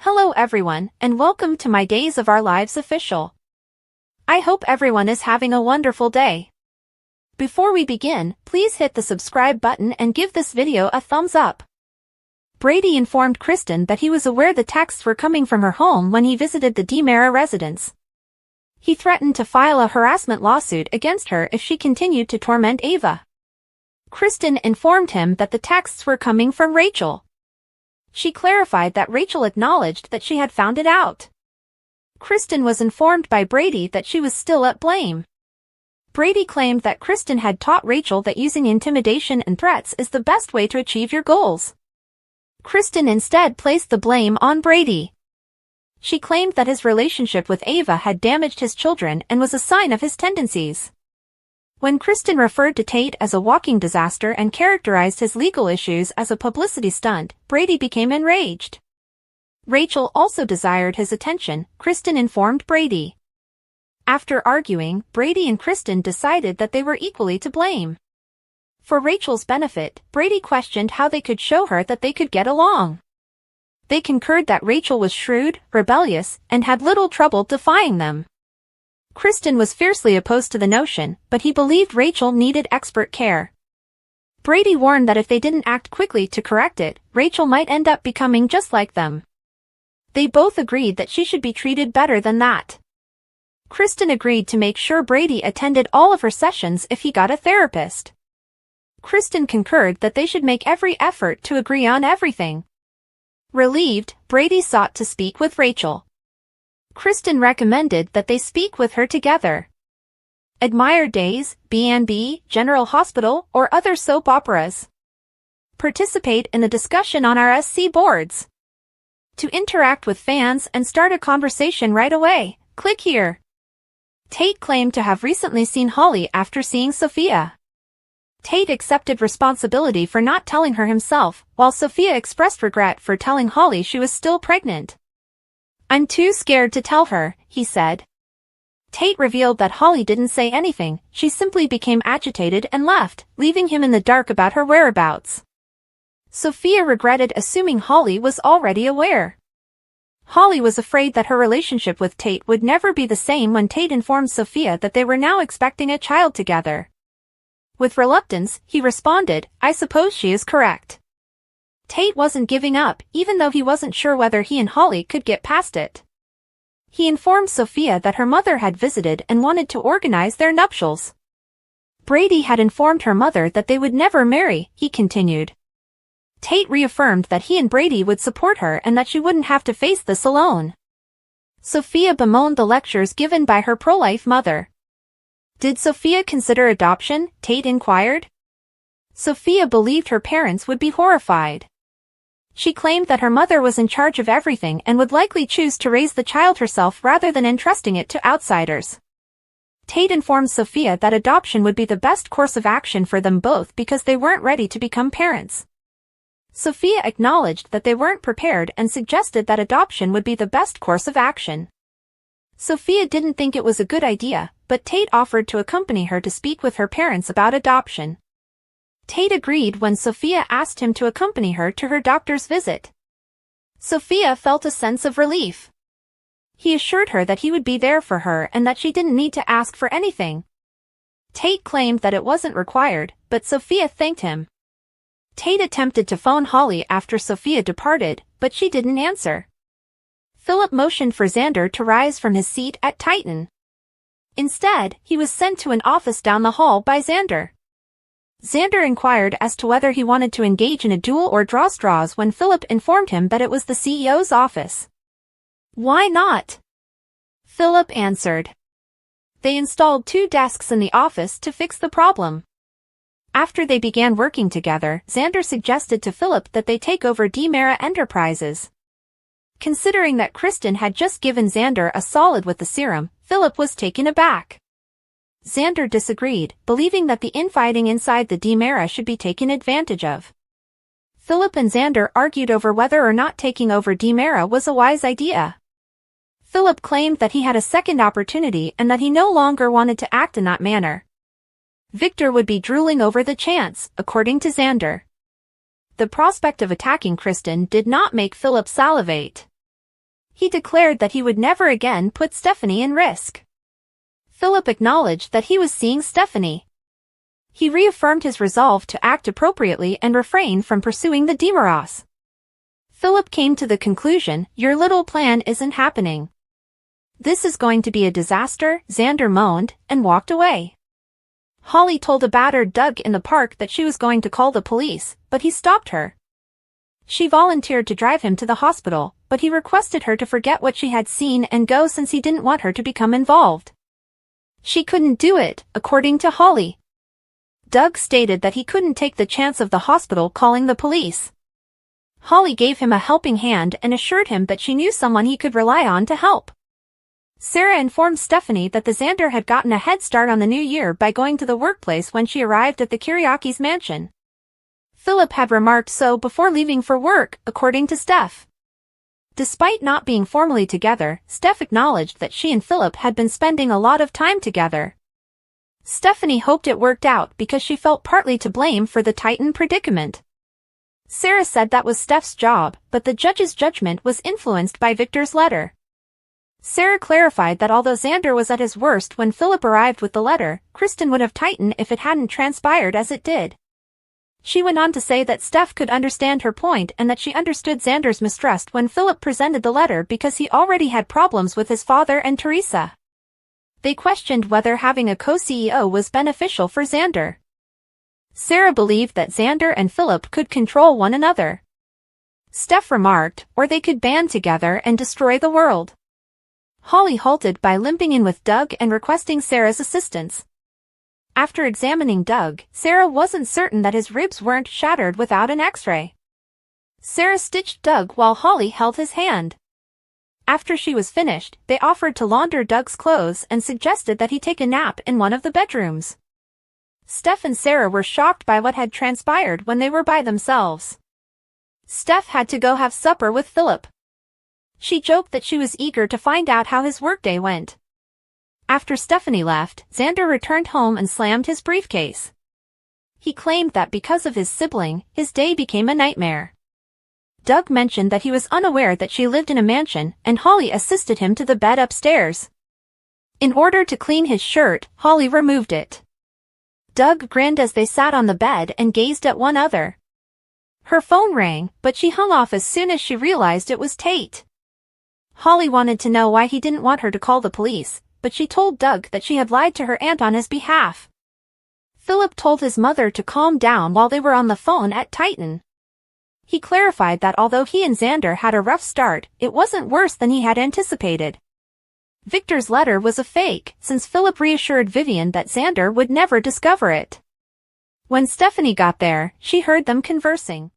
Hello everyone, and welcome to my Days of Our Lives official. I hope everyone is having a wonderful day. Before we begin, please hit the subscribe button and give this video a thumbs up. Brady informed Kristen that he was aware the texts were coming from her home when he visited the DiMera residence. He threatened to file a harassment lawsuit against her if she continued to torment Ava. Kristen informed him that the texts were coming from Rachel. She clarified that Rachel acknowledged that she had found it out. Kristen was informed by Brady that she was still at blame. Brady claimed that Kristen had taught Rachel that using intimidation and threats is the best way to achieve your goals. Kristen instead placed the blame on Brady. She claimed that his relationship with Ava had damaged his children and was a sign of his tendencies. When Kristen referred to Tate as a walking disaster and characterized his legal issues as a publicity stunt, Brady became enraged. Rachel also desired his attention, Kristen informed Brady. After arguing, Brady and Kristen decided that they were equally to blame. For Rachel's benefit, Brady questioned how they could show her that they could get along. They concurred that Rachel was shrewd, rebellious, and had little trouble defying them. Kristen was fiercely opposed to the notion, but he believed Rachel needed expert care. Brady warned that if they didn't act quickly to correct it, Rachel might end up becoming just like them. They both agreed that she should be treated better than that. Kristen agreed to make sure Brady attended all of her sessions if he got a therapist. Kristen concurred that they should make every effort to agree on everything. Relieved, Brady sought to speak with Rachel. Kristen recommended that they speak with her together. Admire Days, B&B, General Hospital, or other soap operas. Participate in the discussion on our SC boards. To interact with fans and start a conversation right away, click here. Tate claimed to have recently seen Holly after seeing Sophia. Tate accepted responsibility for not telling her himself, while Sophia expressed regret for telling Holly she was still pregnant. "I'm too scared to tell her," he said. Tate revealed that Holly didn't say anything, she simply became agitated and left, leaving him in the dark about her whereabouts. Sophia regretted assuming Holly was already aware. Holly was afraid that her relationship with Tate would never be the same when Tate informed Sophia that they were now expecting a child together. With reluctance, he responded, "I suppose she is correct." Tate wasn't giving up, even though he wasn't sure whether he and Holly could get past it. He informed Sophia that her mother had visited and wanted to organize their nuptials. Brady had informed her mother that they would never marry, he continued. Tate reaffirmed that he and Brady would support her and that she wouldn't have to face this alone. Sophia bemoaned the lectures given by her pro-life mother. Did Sophia consider adoption? Tate inquired. Sophia believed her parents would be horrified. She claimed that her mother was in charge of everything and would likely choose to raise the child herself rather than entrusting it to outsiders. Tate informed Sophia that adoption would be the best course of action for them both because they weren't ready to become parents. Sophia acknowledged that they weren't prepared and suggested that adoption would be the best course of action. Sophia didn't think it was a good idea, but Tate offered to accompany her to speak with her parents about adoption. Tate agreed when Sophia asked him to accompany her to her doctor's visit. Sophia felt a sense of relief. He assured her that he would be there for her and that she didn't need to ask for anything. Tate claimed that it wasn't required, but Sophia thanked him. Tate attempted to phone Holly after Sophia departed, but she didn't answer. Philip motioned for Xander to rise from his seat at Titan. Instead, he was sent to an office down the hall by Xander. Xander inquired as to whether he wanted to engage in a duel or draw straws when Philip informed him that it was the CEO's office. "Why not?" Philip answered. They installed 2 desks in the office to fix the problem. After they began working together, Xander suggested to Philip that they take over DiMera Enterprises. Considering that Kristen had just given Xander a solid with the serum, Philip was taken aback. Xander disagreed, believing that the infighting inside the DiMera should be taken advantage of. Philip and Xander argued over whether or not taking over DiMera was a wise idea. Philip claimed that he had a second opportunity and that he no longer wanted to act in that manner. Victor would be drooling over the chance, according to Xander. The prospect of attacking Kristen did not make Philip salivate. He declared that he would never again put Stephanie in risk. Philip acknowledged that he was seeing Stephanie. He reaffirmed his resolve to act appropriately and refrain from pursuing the DiMeras. Philip came to the conclusion, "Your little plan isn't happening. This is going to be a disaster," Xander moaned, and walked away. Holly told a battered Doug in the park that she was going to call the police, but he stopped her. She volunteered to drive him to the hospital, but he requested her to forget what she had seen and go since he didn't want her to become involved. She couldn't do it, according to Holly. Doug stated that he couldn't take the chance of the hospital calling the police. Holly gave him a helping hand and assured him that she knew someone he could rely on to help. Sarah informed Stephanie that the Xander had gotten a head start on the new year by going to the workplace when she arrived at the Kiriakis' mansion. Philip had remarked so before leaving for work, according to Steph. Despite not being formally together, Steph acknowledged that she and Philip had been spending a lot of time together. Stephanie hoped it worked out because she felt partly to blame for the Titan predicament. Sarah said that was Steph's job, but the judge's judgment was influenced by Victor's letter. Sarah clarified that although Xander was at his worst when Philip arrived with the letter, Kristen would have Titan if it hadn't transpired as it did. She went on to say that Steph could understand her point and that she understood Xander's mistrust when Philip presented the letter because he already had problems with his father and Teresa. They questioned whether having a co-CEO was beneficial for Xander. Sarah believed that Xander and Philip could control one another. Steph remarked, or they could band together and destroy the world. Holly halted by limping in with Doug and requesting Sarah's assistance. After examining Doug, Sarah wasn't certain that his ribs weren't shattered without an X-ray. Sarah stitched Doug while Holly held his hand. After she was finished, they offered to launder Doug's clothes and suggested that he take a nap in one of the bedrooms. Steph and Sarah were shocked by what had transpired when they were by themselves. Steph had to go have supper with Philip. She joked that she was eager to find out how his workday went. After Stephanie left, Xander returned home and slammed his briefcase. He claimed that because of his sibling, his day became a nightmare. Doug mentioned that he was unaware that she lived in a mansion, and Holly assisted him to the bed upstairs. In order to clean his shirt, Holly removed it. Doug grinned as they sat on the bed and gazed at one another. Her phone rang, but she hung off as soon as she realized it was Tate. Holly wanted to know why he didn't want her to call the police, but she told Doug that she had lied to her aunt on his behalf. Philip told his mother to calm down while they were on the phone at Titan. He clarified that although he and Xander had a rough start, it wasn't worse than he had anticipated. Victor's letter was a fake, since Philip reassured Vivian that Xander would never discover it. When Stephanie got there, she heard them conversing.